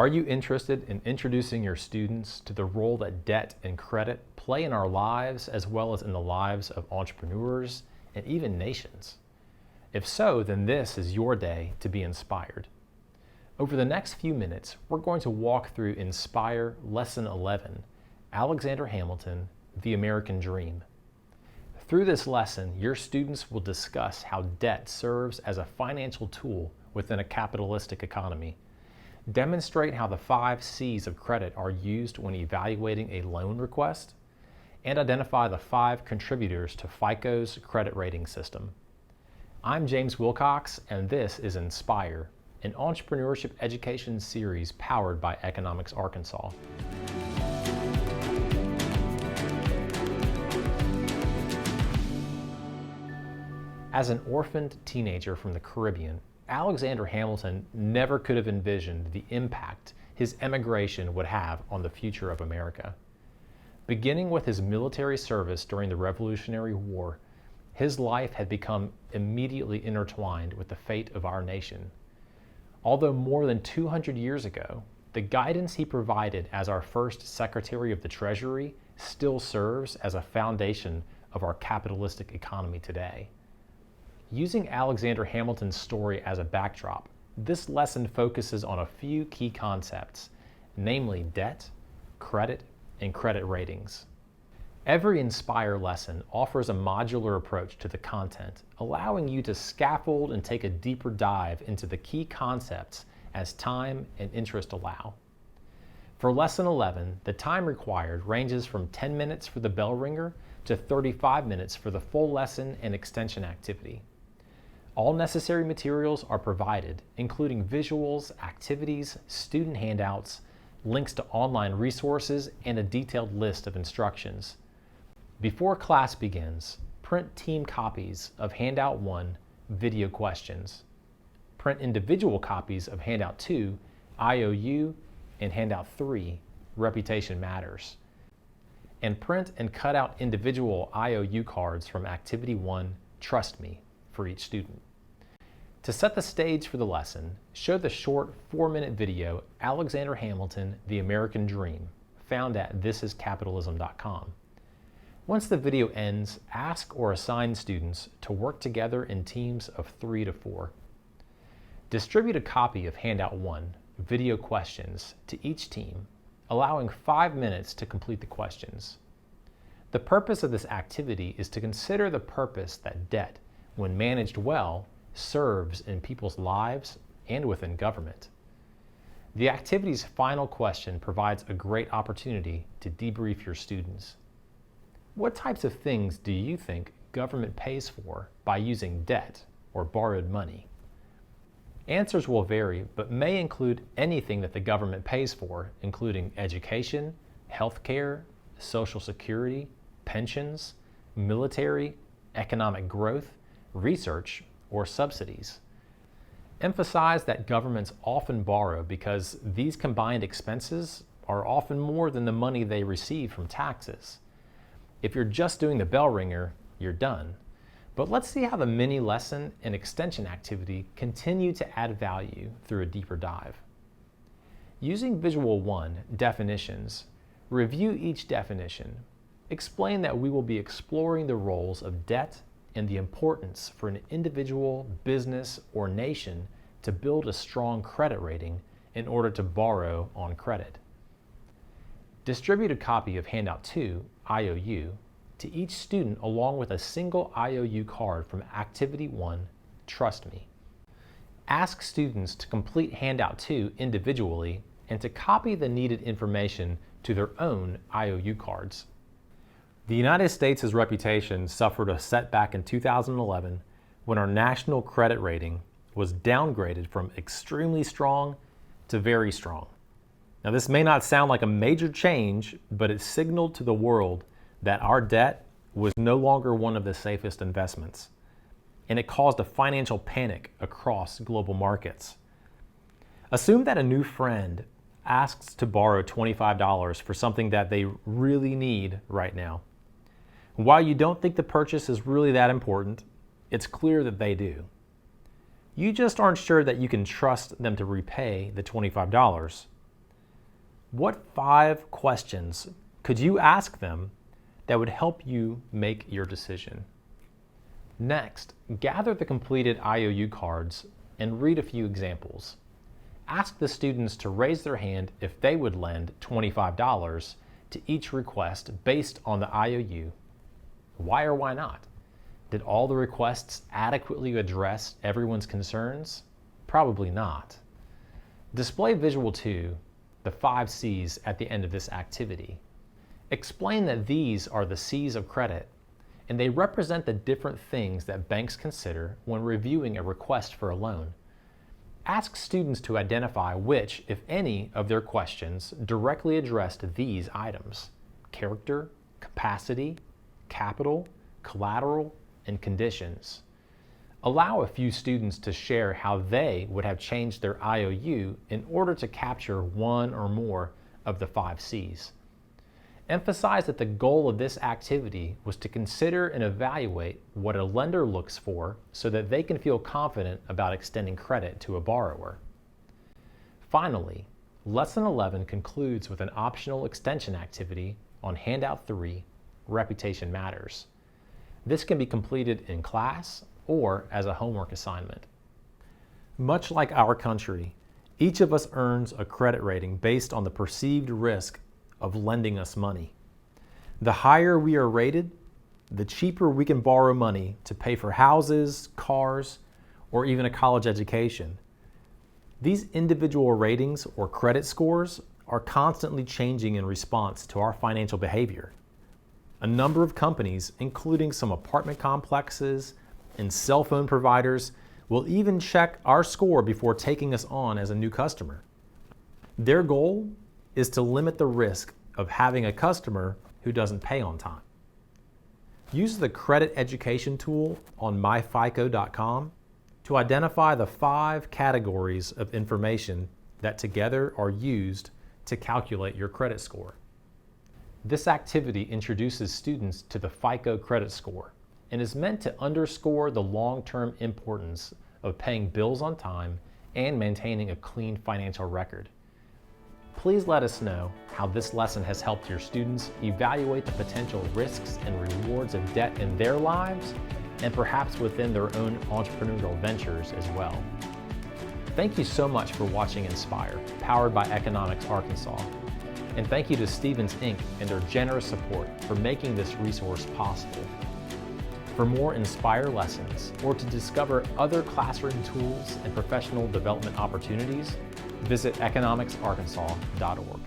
Are you interested in introducing your students to the role that debt and credit play in our lives as well as in the lives of entrepreneurs and even nations? If so, then this is your day to be inspired. Over the next few minutes, we're going to walk through INSPIRE Lesson 11, Alexander Hamilton, The American Dream. Through this lesson, your students will discuss how debt serves as a financial tool within a capitalistic economy, demonstrate how the 5 C's of credit are used when evaluating a loan request, and identify the 5 contributors to FICO's credit rating system. I'm James Wilcox, and this is INSPIRE, an entrepreneurship education series powered by Economics Arkansas. As an orphaned teenager from the Caribbean, Alexander Hamilton never could have envisioned the impact his emigration would have on the future of America. Beginning with his military service during the Revolutionary War, his life had become immediately intertwined with the fate of our nation. Although more than 200 years ago, the guidance he provided as our first Secretary of the Treasury still serves as a foundation of our capitalistic economy today. Using Alexander Hamilton's story as a backdrop, this lesson focuses on a few key concepts, namely debt, credit, and credit ratings. Every INSPIRE lesson offers a modular approach to the content, allowing you to scaffold and take a deeper dive into the key concepts as time and interest allow. For Lesson 11, the time required ranges from 10 minutes for the bell ringer to 35 minutes for the full lesson and extension activity. All necessary materials are provided, including visuals, activities, student handouts, links to online resources, and a detailed list of instructions. Before class begins, print team copies of Handout 1, Video Questions. Print individual copies of Handout 2, IOU, and Handout 3, Reputation Matters. And print and cut out individual IOU cards from Activity 1, Trust Me, for each student. To set the stage for the lesson, show the short 4-minute video, Alexander Hamilton, The American Dream, found at thisiscapitalism.com. Once the video ends, ask or assign students to work together in teams of 3 to 4. Distribute a copy of Handout 1, Video Questions, to each team, allowing 5 minutes to complete the questions. The purpose of this activity is to consider the purpose that debt, when managed well, serves in people's lives and within government. The activity's final question provides a great opportunity to debrief your students. What types of things do you think government pays for by using debt or borrowed money? Answers will vary, but may include anything that the government pays for, including education, healthcare, Social Security, pensions, military, economic growth, research, or subsidies. Emphasize that governments often borrow because these combined expenses are often more than the money they receive from taxes. If you're just doing the bell ringer, you're done. But let's see how the mini lesson and extension activity continue to add value through a deeper dive. Using Visual 1, Definitions, review each definition. Explain that we will be exploring the roles of debt and the importance for an individual, business, or nation to build a strong credit rating in order to borrow on credit. Distribute a copy of Handout 2, IOU, to each student along with a single IOU card from Activity 1, Trust Me. Ask students to complete Handout 2 individually and to copy the needed information to their own IOU cards. The United States' reputation suffered a setback in 2011 when our national credit rating was downgraded from extremely strong to very strong. Now, this may not sound like a major change, but it signaled to the world that our debt was no longer one of the safest investments, and it caused a financial panic across global markets. Assume that a new friend asks to borrow $25 for something that they really need right now. While you don't think the purchase is really that important, it's clear that they do. You just aren't sure that you can trust them to repay the $25. What 5 questions could you ask them that would help you make your decision? Next, gather the completed IOU cards and read a few examples. Ask the students to raise their hand if they would lend $25 to each request based on the IOU. Why or why not? Did all the requests adequately address everyone's concerns? Probably not. Display Visual 2, the 5 C's at the end of this activity. Explain that these are the C's of credit, and they represent the different things that banks consider when reviewing a request for a loan. Ask students to identify which, if any, of their questions directly addressed these items: character, capacity, capital, collateral, and conditions. Allow a few students to share how they would have changed their IOU in order to capture one or more of the 5 C's. Emphasize that the goal of this activity was to consider and evaluate what a lender looks for so that they can feel confident about extending credit to a borrower. Finally, Lesson 11 concludes with an optional extension activity on Handout 3, Reputation Matters. This can be completed in class or as a homework assignment. Much like our country, each of us earns a credit rating based on the perceived risk of lending us money. The higher we are rated, the cheaper we can borrow money to pay for houses, cars, or even a college education. These individual ratings or credit scores are constantly changing in response to our financial behavior. A number of companies, including some apartment complexes and cell phone providers, will even check our score before taking us on as a new customer. Their goal is to limit the risk of having a customer who doesn't pay on time. Use the credit education tool on myfico.com to identify the 5 categories of information that together are used to calculate your credit score. This activity introduces students to the FICO credit score and is meant to underscore the long-term importance of paying bills on time and maintaining a clean financial record. Please let us know how this lesson has helped your students evaluate the potential risks and rewards of debt in their lives and perhaps within their own entrepreneurial ventures as well. Thank you so much for watching Inspire, powered by Economics Arkansas. And thank you to Stevens Inc. and their generous support for making this resource possible. For more Inspire lessons or to discover other classroom tools and professional development opportunities, visit economicsarkansas.org.